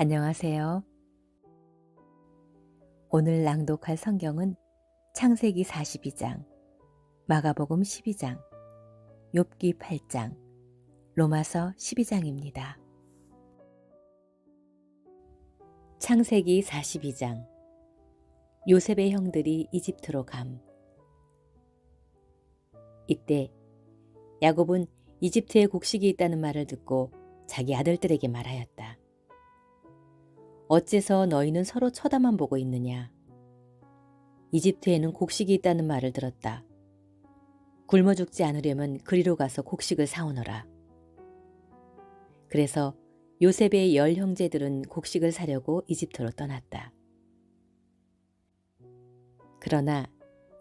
안녕하세요. 오늘 낭독할 성경은 창세기 42장, 마가복음 12장, 욥기 8장, 로마서 12장입니다. 창세기 42장. 요셉의 형들이 이집트로 감. 이때 야곱은 이집트에 곡식이 있다는 말을 듣고 자기 아들들에게 말하였다. 어째서 너희는 서로 쳐다만 보고 있느냐? 이집트에는 곡식이 있다는 말을 들었다. 굶어 죽지 않으려면 그리로 가서 곡식을 사오너라. 그래서 요셉의 10 형제들은 곡식을 사려고 이집트로 떠났다. 그러나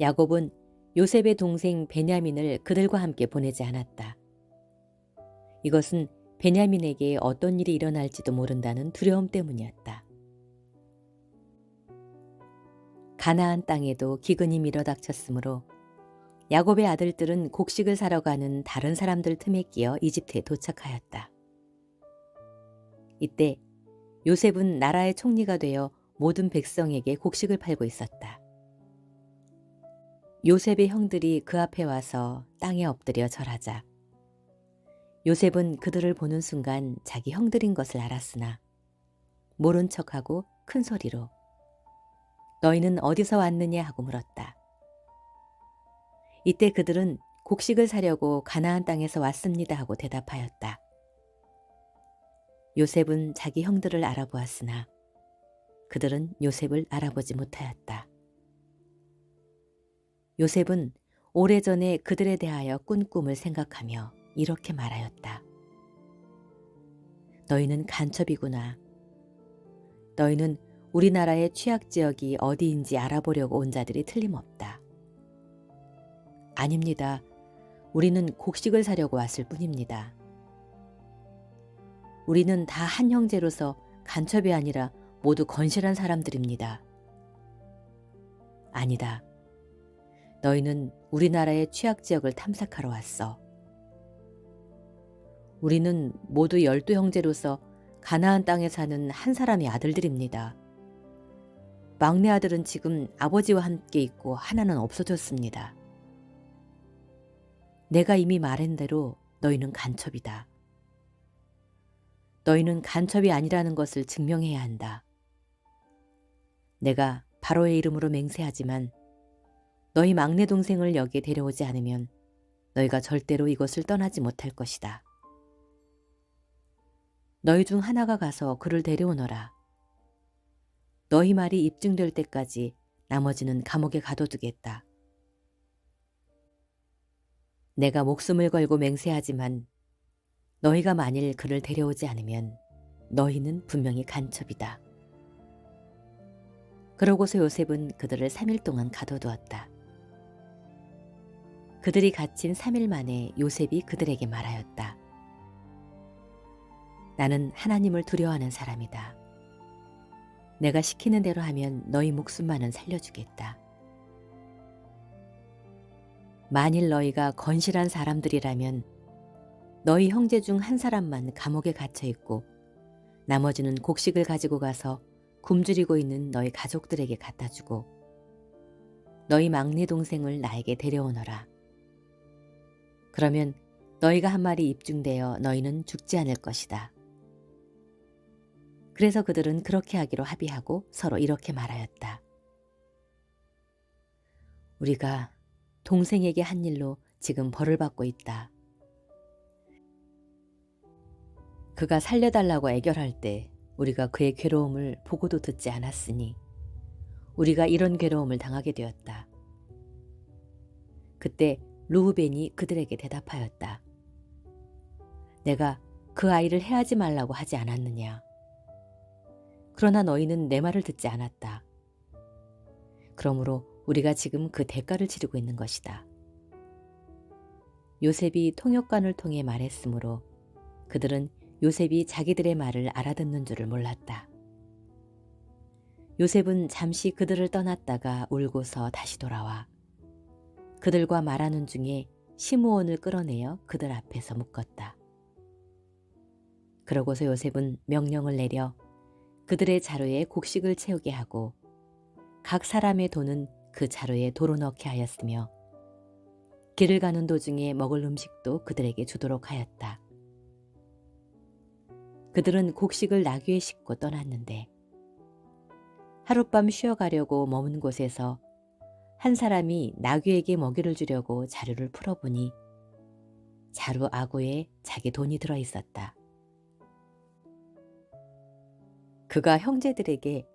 야곱은 요셉의 동생 베냐민을 그들과 함께 보내지 않았다. 이것은 베냐민에게 어떤 일이 일어날지도 모른다는 두려움 때문이었다. 가나안 땅에도 기근이 밀어닥쳤으므로 야곱의 아들들은 곡식을 사러 가는 다른 사람들 틈에 끼어 이집트에 도착하였다. 이때 요셉은 나라의 총리가 되어 모든 백성에게 곡식을 팔고 있었다. 요셉의 형들이 그 앞에 와서 땅에 엎드려 절하자 요셉은 그들을 보는 순간 자기 형들인 것을 알았으나 모른 척하고 큰 소리로 너희는 어디서 왔느냐 하고 물었다. 이때 그들은 곡식을 사려고 가나안 땅에서 왔습니다 하고 대답하였다. 요셉은 자기 형들을 알아보았으나 그들은 요셉을 알아보지 못하였다. 요셉은 오래전에 그들에 대하여 꾼 꿈을 생각하며 이렇게 말하였다. 너희는 간첩이구나. 너희는 우리나라의 취약지역이 어디인지 알아보려고 온 자들이 틀림없다. 아닙니다. 우리는 곡식을 사려고 왔을 뿐입니다. 우리는 다 한 형제로서 간첩이 아니라 모두 건실한 사람들입니다. 아니다. 너희는 우리나라의 취약지역을 탐색하러 왔어. 우리는 모두 12 형제로서 가나안 땅에 사는 한 사람의 아들들입니다. 막내 아들은 지금 아버지와 함께 있고 하나는 없어졌습니다. 내가 이미 말한 대로 너희는 간첩이다. 너희는 간첩이 아니라는 것을 증명해야 한다. 내가 바로의 이름으로 맹세하지만 너희 막내 동생을 여기에 데려오지 않으면 너희가 절대로 이곳을 떠나지 못할 것이다. 너희 중 하나가 가서 그를 데려오너라. 너희 말이 입증될 때까지 나머지는 감옥에 가둬두겠다. 내가 목숨을 걸고 맹세하지만 너희가 만일 그를 데려오지 않으면 너희는 분명히 간첩이다. 그러고서 요셉은 그들을 3일 동안 가둬두었다. 그들이 갇힌 3일 만에 요셉이 그들에게 말하였다. 나는 하나님을 두려워하는 사람이다. 내가 시키는 대로 하면 너희 목숨만은 살려주겠다. 만일 너희가 건실한 사람들이라면 너희 형제 중 한 사람만 감옥에 갇혀 있고 나머지는 곡식을 가지고 가서 굶주리고 있는 너희 가족들에게 갖다 주고 너희 막내 동생을 나에게 데려오너라. 그러면 너희가 한 말이 입증되어 너희는 죽지 않을 것이다. 그래서 그들은 그렇게 하기로 합의하고 서로 이렇게 말하였다. 우리가 동생에게 한 일로 지금 벌을 받고 있다. 그가 살려달라고 애결할 때 우리가 그의 괴로움을 보고도 듣지 않았으니 우리가 이런 괴로움을 당하게 되었다. 그때 르우벤이 그들에게 대답하였다. 내가 그 아이를 해하지 말라고 하지 않았느냐. 그러나 너희는 내 말을 듣지 않았다. 그러므로 우리가 지금 그 대가를 치르고 있는 것이다. 요셉이 통역관을 통해 말했으므로 그들은 요셉이 자기들의 말을 알아듣는 줄을 몰랐다. 요셉은 잠시 그들을 떠났다가 울고서 다시 돌아와 그들과 말하는 중에 시므온을 끌어내어 그들 앞에서 묶었다. 그러고서 요셉은 명령을 내려 그들의 자루에 곡식을 채우게 하고 각 사람의 돈은 그 자루에 도로 넣게 하였으며 길을 가는 도중에 먹을 음식도 그들에게 주도록 하였다. 그들은 곡식을 나귀에 싣고 떠났는데 하룻밤 쉬어가려고 머문 곳에서 한 사람이 나귀에게 먹이를 주려고 자루를 풀어보니 자루 아구에 자기 돈이 들어 있었다. 그가 형제들에게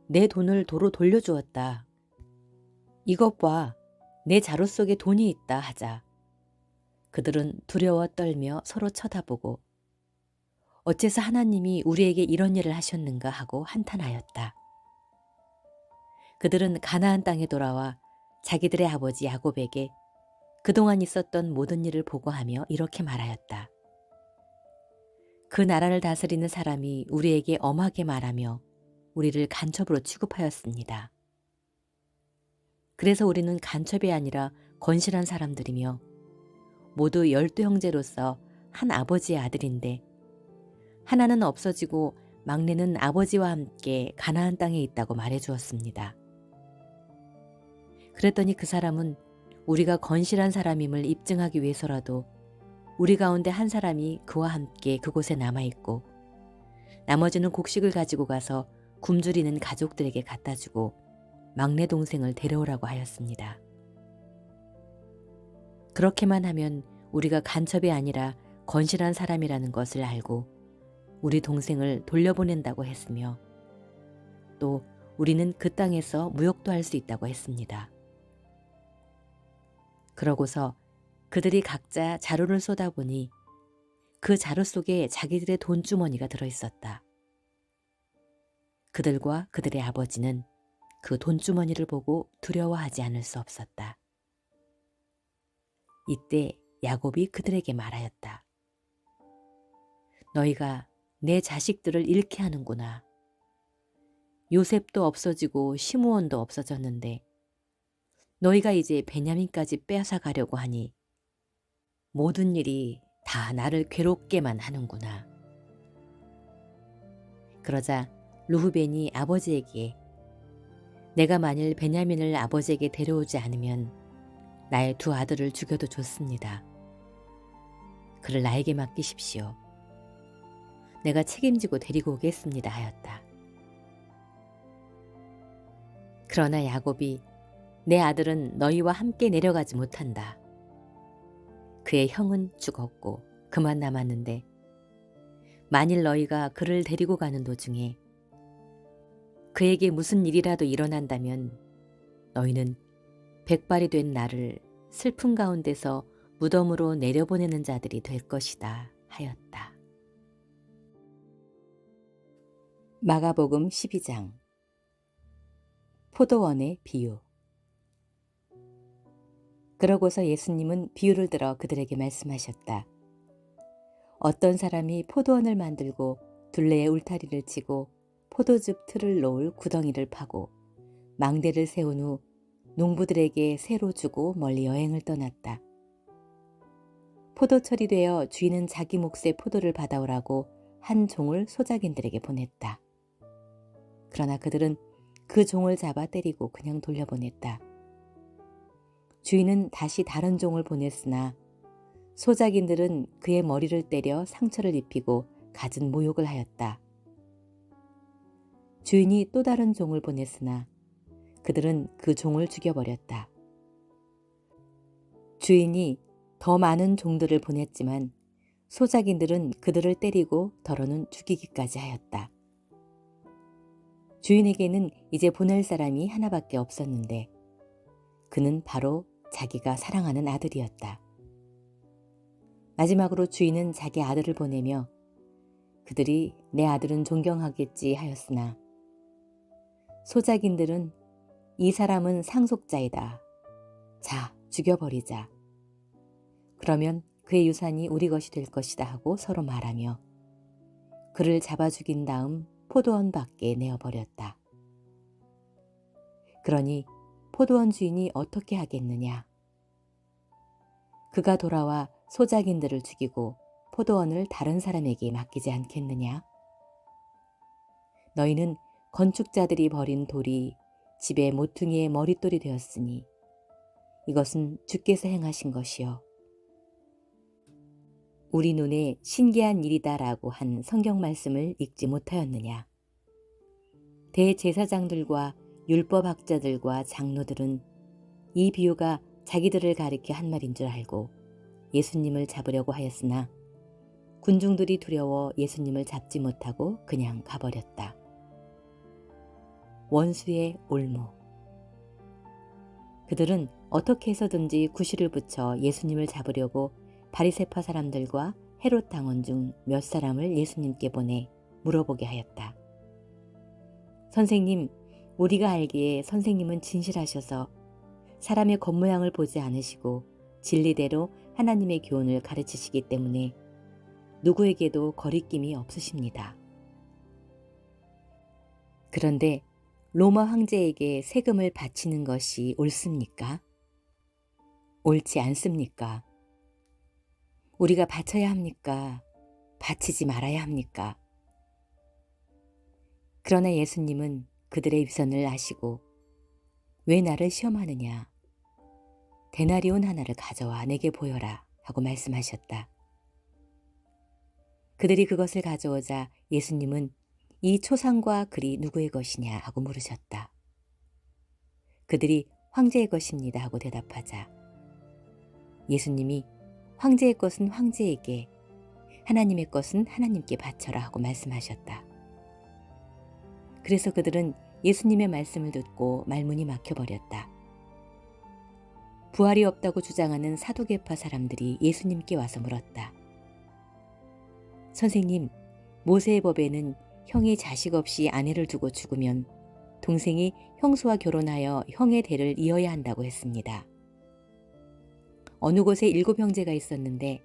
내 돈을 도로 돌려주었다. 이것 봐, 내 자루 속에 돈이 있다 하자 그들은 두려워 떨며 서로 쳐다보고 어째서 하나님이 우리에게 이런 일을 하셨는가 하고 한탄하였다. 그들은 가나안 땅에 돌아와 자기들의 아버지 야곱에게 그동안 있었던 모든 일을 보고하며 이렇게 말하였다. 그 나라를 다스리는 사람이 우리에게 엄하게 말하며 우리를 간첩으로 취급하였습니다. 그래서 우리는 간첩이 아니라 건실한 사람들이며 모두 12 형제로서 한 아버지의 아들인데 하나는 없어지고 막내는 아버지와 함께 가나안 땅에 있다고 말해 주었습니다. 그랬더니 그 사람은 우리가 건실한 사람임을 입증하기 위해서라도 우리 가운데 한 사람이 그와 함께 그곳에 남아있고 나머지는 곡식을 가지고 가서 굶주리는 가족들에게 갖다 주고 막내 동생을 데려오라고 하였습니다. 그렇게만 하면 우리가 간첩이 아니라 건실한 사람이라는 것을 알고 우리 동생을 돌려보낸다고 했으며 또 우리는 그 땅에서 무역도 할 수 있다고 했습니다. 그러고서 그들이 각자 자루를 쏟아보니 그 자루 속에 자기들의 돈주머니가 들어있었다. 그들과 그들의 아버지는 그 돈주머니를 보고 두려워하지 않을 수 없었다. 이때 야곱이 그들에게 말하였다. 너희가 내 자식들을 잃게 하는구나. 요셉도 없어지고 시므온도 없어졌는데 너희가 이제 베냐민까지 빼앗아 가려고 하니 모든 일이 다 나를 괴롭게만 하는구나. 그러자 르후벤이 아버지에게 내가 만일 베냐민을 아버지에게 데려오지 않으면 나의 2 아들을 죽여도 좋습니다. 그를 나에게 맡기십시오. 내가 책임지고 데리고 오겠습니다 하였다. 그러나 야곱이 내 아들은 너희와 함께 내려가지 못한다. 그의 형은 죽었고 그만 남았는데 만일 너희가 그를 데리고 가는 도중에 그에게 무슨 일이라도 일어난다면 너희는 백발이 된 나를 슬픔 가운데서 무덤으로 내려보내는 자들이 될 것이다 하였다. 마가복음 12장 포도원의 비유. 그러고서 예수님은 비유를 들어 그들에게 말씀하셨다. 어떤 사람이 포도원을 만들고 둘레에 울타리를 치고 포도즙 틀을 놓을 구덩이를 파고 망대를 세운 후 농부들에게 새로 주고 멀리 여행을 떠났다. 포도철이 되어 주인은 자기 몫의 포도를 받아오라고 한 종을 소작인들에게 보냈다. 그러나 그들은 그 종을 잡아 때리고 그냥 돌려보냈다. 주인은 다시 다른 종을 보냈으나 소작인들은 그의 머리를 때려 상처를 입히고 갖은 모욕을 하였다. 주인이 또 다른 종을 보냈으나 그들은 그 종을 죽여버렸다. 주인이 더 많은 종들을 보냈지만 소작인들은 그들을 때리고 더러는 죽이기까지 하였다. 주인에게는 이제 보낼 사람이 하나밖에 없었는데 그는 바로 자기가 사랑하는 아들이었다. 마지막으로 주인은 자기 아들을 보내며 그들이 내 아들은 존경하겠지 하였으나 소작인들은 이 사람은 상속자이다. 자, 죽여버리자. 그러면 그의 유산이 우리 것이 될 것이다 하고 서로 말하며 그를 잡아 죽인 다음 포도원 밖에 내어버렸다. 그러니 포도원 주인이 어떻게 하겠느냐? 그가 돌아와 소작인들을 죽이고 포도원을 다른 사람에게 맡기지 않겠느냐? 너희는 건축자들이 버린 돌이 집의 모퉁이의 머릿돌이 되었으니 이것은 주께서 행하신 것이요 우리 눈에 신기한 일이다라고 한 성경 말씀을 읽지 못하였느냐. 대제사장들과 율법학자들과 장로들은 이 비유가 자기들을 가리켜 한 말인 줄 알고 예수님을 잡으려고 하였으나 군중들이 두려워 예수님을 잡지 못하고 그냥 가버렸다. 원수의 올무. 그들은 어떻게 해서든지 구실을 붙여 예수님을 잡으려고 바리새파 사람들과 헤롯 당원 중 몇 사람을 예수님께 보내 물어보게 하였다. 선생님, 우리가 알기에 선생님은 진실하셔서 사람의 겉모양을 보지 않으시고 진리대로 하나님의 교훈을 가르치시기 때문에 누구에게도 거리낌이 없으십니다. 그런데 로마 황제에게 세금을 바치는 것이 옳습니까? 옳지 않습니까? 우리가 바쳐야 합니까? 바치지 말아야 합니까? 그러나 예수님은 그들의 위선을 아시고 왜 나를 시험하느냐? 데나리온 하나를 가져와 내게 보여라 하고 말씀하셨다. 그들이 그것을 가져오자 예수님은 이 초상과 글이 누구의 것이냐 하고 물으셨다. 그들이 황제의 것입니다 하고 대답하자 예수님이 황제의 것은 황제에게 하나님의 것은 하나님께 바쳐라 하고 말씀하셨다. 그래서 그들은 예수님의 말씀을 듣고 말문이 막혀버렸다. 부활이 없다고 주장하는 사두개파 사람들이 예수님께 와서 물었다. 선생님, 모세의 법에는 형이 자식 없이 아내를 두고 죽으면 동생이 형수와 결혼하여 형의 대를 이어야 한다고 했습니다. 어느 곳에 7 형제가 있었는데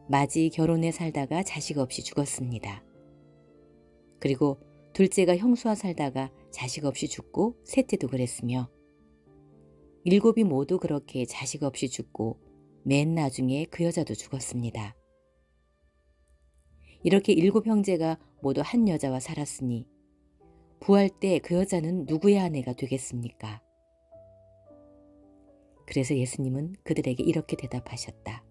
맏이 결혼해 살다가 자식 없이 죽었습니다. 그리고 둘째가 형수와 살다가 자식 없이 죽고 셋째도 그랬으며 7이 모두 그렇게 자식 없이 죽고 맨 나중에 그 여자도 죽었습니다. 이렇게 7 형제가 모두 한 여자와 살았으니 부활 때 그 여자는 누구의 아내가 되겠습니까? 그래서 예수님은 그들에게 이렇게 대답하셨다.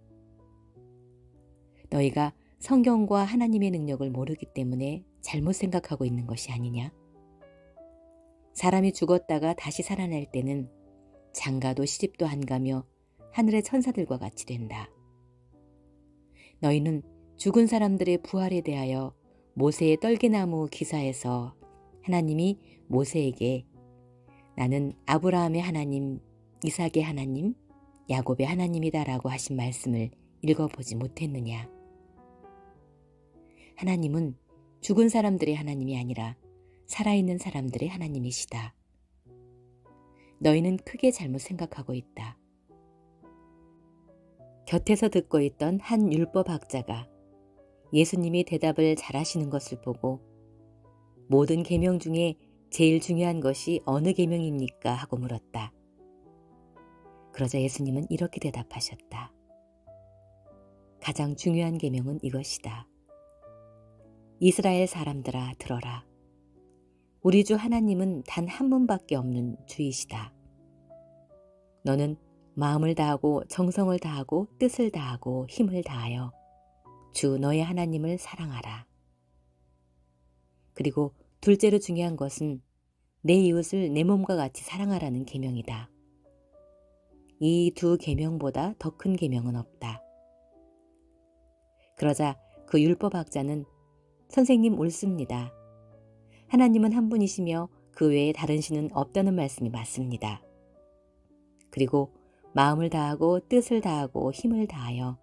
너희가 성경과 하나님의 능력을 모르기 때문에 잘못 생각하고 있는 것이 아니냐? 사람이 죽었다가 다시 살아날 때는 장가도 시집도 안 가며 하늘의 천사들과 같이 된다. 너희는 죽은 사람들의 부활에 대하여 모세의 떨기나무 기사에서 하나님이 모세에게 나는 아브라함의 하나님, 이삭의 하나님, 야곱의 하나님이다라고 하신 말씀을 읽어보지 못했느냐? 하나님은 죽은 사람들의 하나님이 아니라 살아있는 사람들의 하나님이시다. 너희는 크게 잘못 생각하고 있다. 곁에서 듣고 있던 한 율법학자가 예수님이 대답을 잘하시는 것을 보고 모든 계명 중에 제일 중요한 것이 어느 계명입니까? 하고 물었다. 그러자 예수님은 이렇게 대답하셨다. 가장 중요한 계명은 이것이다. 이스라엘 사람들아 들어라. 우리 주 하나님은 단 한 분밖에 없는 주이시다. 너는 마음을 다하고 정성을 다하고 뜻을 다하고 힘을 다하여 주 너의 하나님을 사랑하라. 그리고 둘째로 중요한 것은 내 이웃을 내 몸과 같이 사랑하라는 계명이다. 이 2 계명보다 더 큰 계명은 없다. 그러자 그 율법학자는 선생님 옳습니다. 하나님은 한 분이시며 그 외에 다른 신은 없다는 말씀이 맞습니다. 그리고 마음을 다하고 뜻을 다하고 힘을 다하여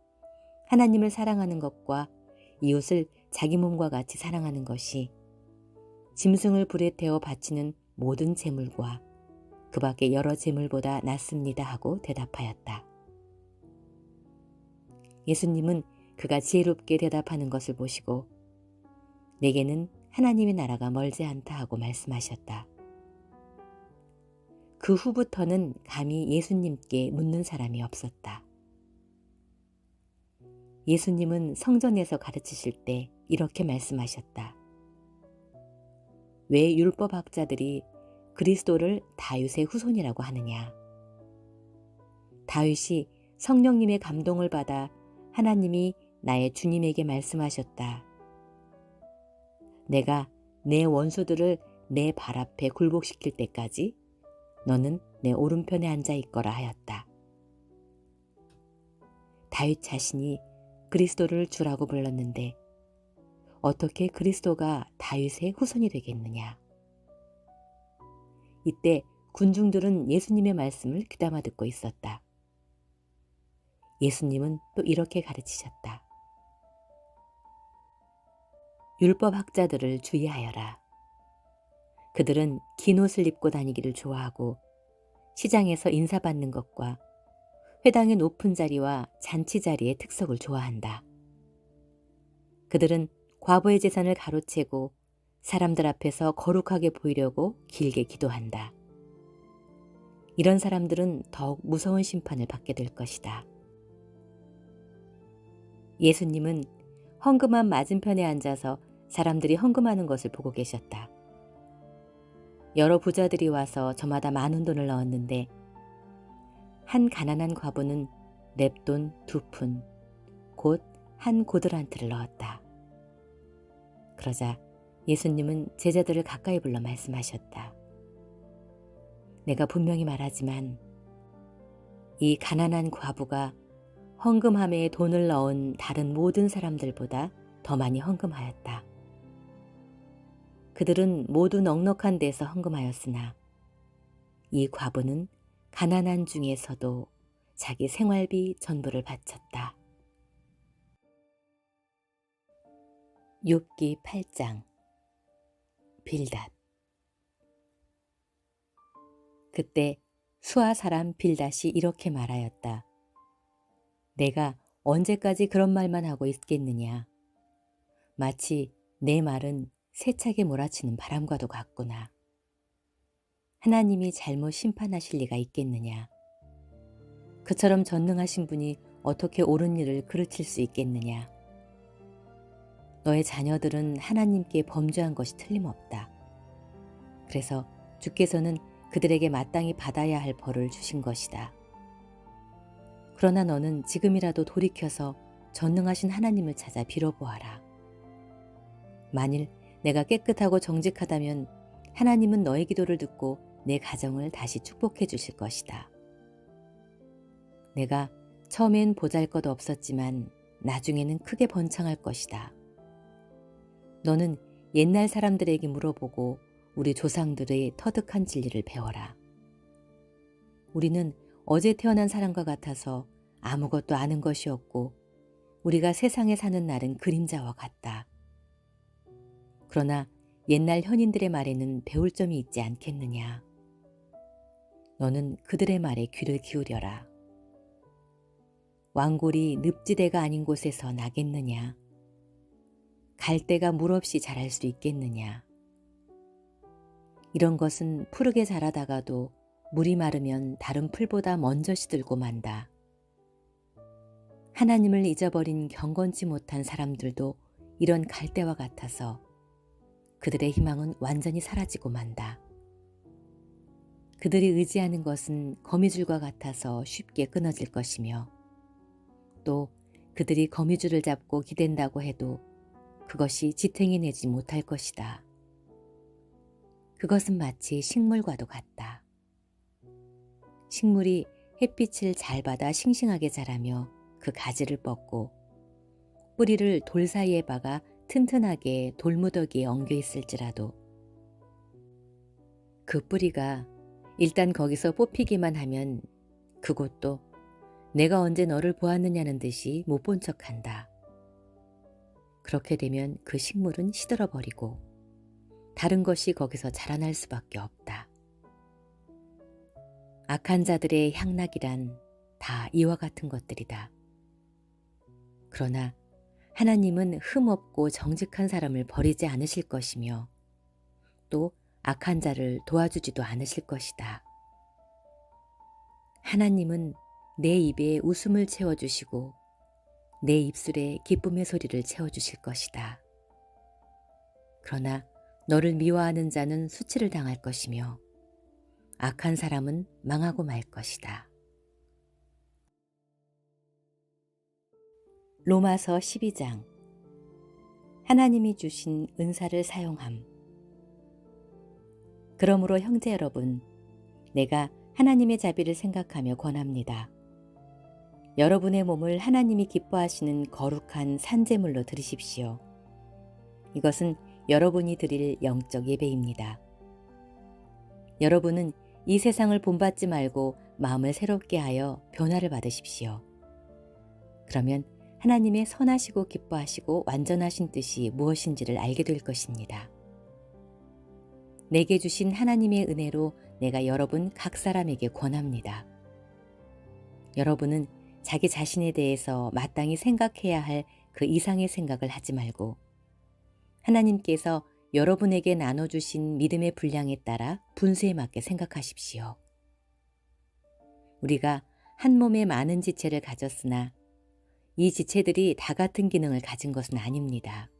하나님을 사랑하는 것과 이웃을 자기 몸과 같이 사랑하는 것이 짐승을 불에 태워 바치는 모든 제물과 그 밖의 여러 제물보다 낫습니다 하고 대답하였다. 예수님은 그가 지혜롭게 대답하는 것을 보시고 내게는 하나님의 나라가 멀지 않다 하고 말씀하셨다. 그 후부터는 감히 예수님께 묻는 사람이 없었다. 예수님은 성전에서 가르치실 때 이렇게 말씀하셨다. 왜 율법학자들이 그리스도를 다윗의 후손이라고 하느냐? 다윗이 성령님의 감동을 받아 하나님이 나의 주님에게 말씀하셨다. 내가 내 원수들을 내 발 앞에 굴복시킬 때까지 너는 내 오른편에 앉아 있거라 하였다. 다윗 자신이 그리스도를 주라고 불렀는데 어떻게 그리스도가 다윗의 후손이 되겠느냐? 이때 군중들은 예수님의 말씀을 귀담아 듣고 있었다. 예수님은 또 이렇게 가르치셨다. 율법학자들을 주의하여라. 그들은 긴 옷을 입고 다니기를 좋아하고 시장에서 인사받는 것과 회당의 높은 자리와 잔치 자리의 특석을 좋아한다. 그들은 과부의 재산을 가로채고 사람들 앞에서 거룩하게 보이려고 길게 기도한다. 이런 사람들은 더욱 무서운 심판을 받게 될 것이다. 예수님은 헌금함 맞은편에 앉아서 사람들이 헌금하는 것을 보고 계셨다. 여러 부자들이 와서 저마다 많은 돈을 넣었는데 한 가난한 과부는 랩돈 2푼, 곧 한 고드란트를 넣었다. 그러자 예수님은 제자들을 가까이 불러 말씀하셨다. 내가 분명히 말하지만 이 가난한 과부가 헌금함에 돈을 넣은 다른 모든 사람들보다 더 많이 헌금하였다. 그들은 모두 넉넉한 데서 헌금하였으나 이 과부는 가난한 중에서도 자기 생활비 전부를 바쳤다. 욥기 8장 빌닷. 그때 수아 사람 빌닷이 이렇게 말하였다. 내가 언제까지 그런 말만 하고 있겠느냐. 마치 내 말은 세차게 몰아치는 바람과도 같구나. 하나님이 잘못 심판하실 리가 있겠느냐. 그처럼 전능하신 분이 어떻게 옳은 일을 그르칠 수 있겠느냐. 너의 자녀들은 하나님께 범죄한 것이 틀림없다. 그래서 주께서는 그들에게 마땅히 받아야 할 벌을 주신 것이다. 그러나 너는 지금이라도 돌이켜서 전능하신 하나님을 찾아 빌어보아라. 만일 내가 깨끗하고 정직하다면 하나님은 너의 기도를 듣고 내 가정을 다시 축복해 주실 것이다. 내가 처음엔 보잘것없었지만 나중에는 크게 번창할 것이다. 너는 옛날 사람들에게 물어보고 우리 조상들의 터득한 진리를 배워라. 우리는 어제 태어난 사람과 같아서 아무것도 아는 것이 없고 우리가 세상에 사는 날은 그림자와 같다. 그러나 옛날 현인들의 말에는 배울 점이 있지 않겠느냐. 너는 그들의 말에 귀를 기울여라. 왕골이 늪지대가 아닌 곳에서 나겠느냐. 갈대가 물 없이 자랄 수 있겠느냐. 이런 것은 푸르게 자라다가도 물이 마르면 다른 풀보다 먼저 시들고 만다. 하나님을 잊어버린 경건치 못한 사람들도 이런 갈대와 같아서 그들의 희망은 완전히 사라지고 만다. 그들이 의지하는 것은 거미줄과 같아서 쉽게 끊어질 것이며 또 그들이 거미줄을 잡고 기댄다고 해도 그것이 지탱해 내지 못할 것이다. 그것은 마치 식물과도 같다. 식물이 햇빛을 잘 받아 싱싱하게 자라며 그 가지를 뻗고 뿌리를 돌 사이에 박아 튼튼하게 돌무더기에 엉겨 있을지라도 그 뿌리가 일단 거기서 뽑히기만 하면 그곳도 내가 언제 너를 보았느냐는 듯이 못 본 척한다. 그렇게 되면 그 식물은 시들어버리고 다른 것이 거기서 자라날 수밖에 없다. 악한 자들의 향락이란 다 이와 같은 것들이다. 그러나 하나님은 흠없고 정직한 사람을 버리지 않으실 것이며 또 악한 자를 도와주지도 않으실 것이다. 하나님은 내 입에 웃음을 채워주시고 내 입술에 기쁨의 소리를 채워주실 것이다. 그러나 너를 미워하는 자는 수치를 당할 것이며 악한 사람은 망하고 말 것이다. 로마서 12장. 하나님이 주신 은사를 사용함. 그러므로 형제 여러분, 내가 하나님의 자비를 생각하며 권합니다. 여러분의 몸을 하나님이 기뻐하시는 거룩한 산제물로 드리십시오. 이것은 여러분이 드릴 영적 예배입니다. 여러분은 이 세상을 본받지 말고 마음을 새롭게 하여 변화를 받으십시오. 그러면 하나님의 선하시고 기뻐하시고 완전하신 뜻이 무엇인지를 알게 될 것입니다. 내게 주신 하나님의 은혜로 내가 여러분 각 사람에게 권합니다. 여러분은 자기 자신에 대해서 마땅히 생각해야 할 그 이상의 생각을 하지 말고 하나님께서 여러분에게 나눠주신 믿음의 분량에 따라 분수에 맞게 생각하십시오. 우리가 한 몸에 많은 지체를 가졌으나 이 지체들이 다 같은 기능을 가진 것은 아닙니다.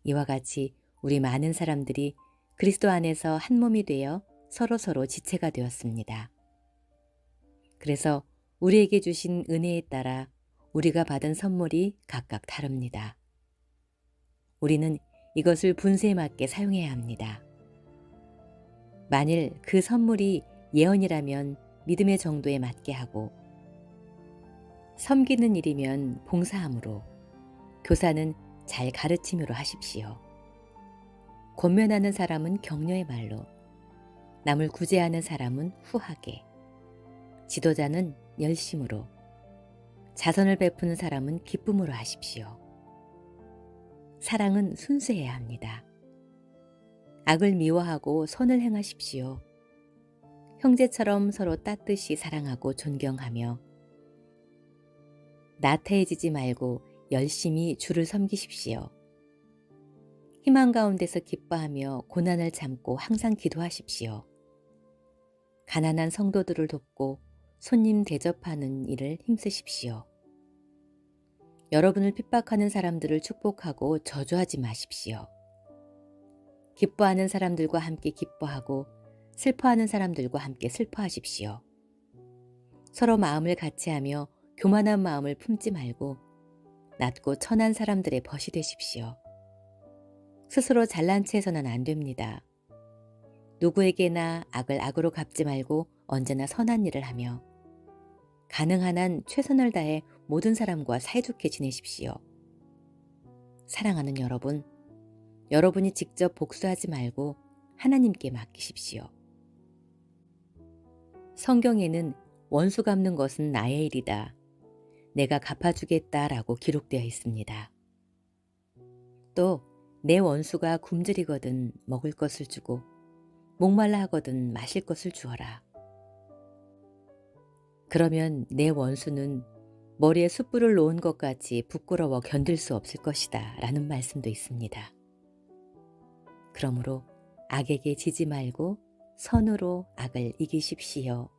이와 같이 우리 많은 사람들이 그리스도 안에서 한 몸이 되어 서로서로 지체가 되었습니다. 그래서 우리에게 주신 은혜에 따라 우리가 받은 선물이 각각 다릅니다. 우리는 이것을 분수에 맞게 사용해야 합니다. 만일 그 선물이 예언이라면 믿음의 정도에 맞게 하고, 섬기는 일이면 봉사함으로, 교사는 잘 가르침으로 하십시오. 권면하는 사람은 격려의 말로, 남을 구제하는 사람은 후하게, 지도자는 열심으로, 자선을 베푸는 사람은 기쁨으로 하십시오. 사랑은 순수해야 합니다. 악을 미워하고 선을 행하십시오. 형제처럼 서로 따뜻이 사랑하고 존경하며 나태해지지 말고 열심히 주를 섬기십시오. 희망 가운데서 기뻐하며 고난을 참고 항상 기도하십시오. 가난한 성도들을 돕고 손님 대접하는 일을 힘쓰십시오. 여러분을 핍박하는 사람들을 축복하고 저주하지 마십시오. 기뻐하는 사람들과 함께 기뻐하고 슬퍼하는 사람들과 함께 슬퍼하십시오. 서로 마음을 같이하며 교만한 마음을 품지 말고 낮고 천한 사람들의 벗이 되십시오. 스스로 잘난 체해서는 안 됩니다. 누구에게나 악을 악으로 갚지 말고 언제나 선한 일을 하며 가능한 한 최선을 다해 모든 사람과 사이좋게 지내십시오. 사랑하는 여러분, 여러분이 직접 복수하지 말고 하나님께 맡기십시오. 성경에는 원수 갚는 것은 나의 일이다. 내가 갚아주겠다라고 기록되어 있습니다. 또 내 원수가 굶주리거든 먹을 것을 주고 목말라 하거든 마실 것을 주어라. 그러면 내 원수는 머리에 숯불을 놓은 것 같이 부끄러워 견딜 수 없을 것이다 라는 말씀도 있습니다. 그러므로 악에게 지지 말고 선으로 악을 이기십시오.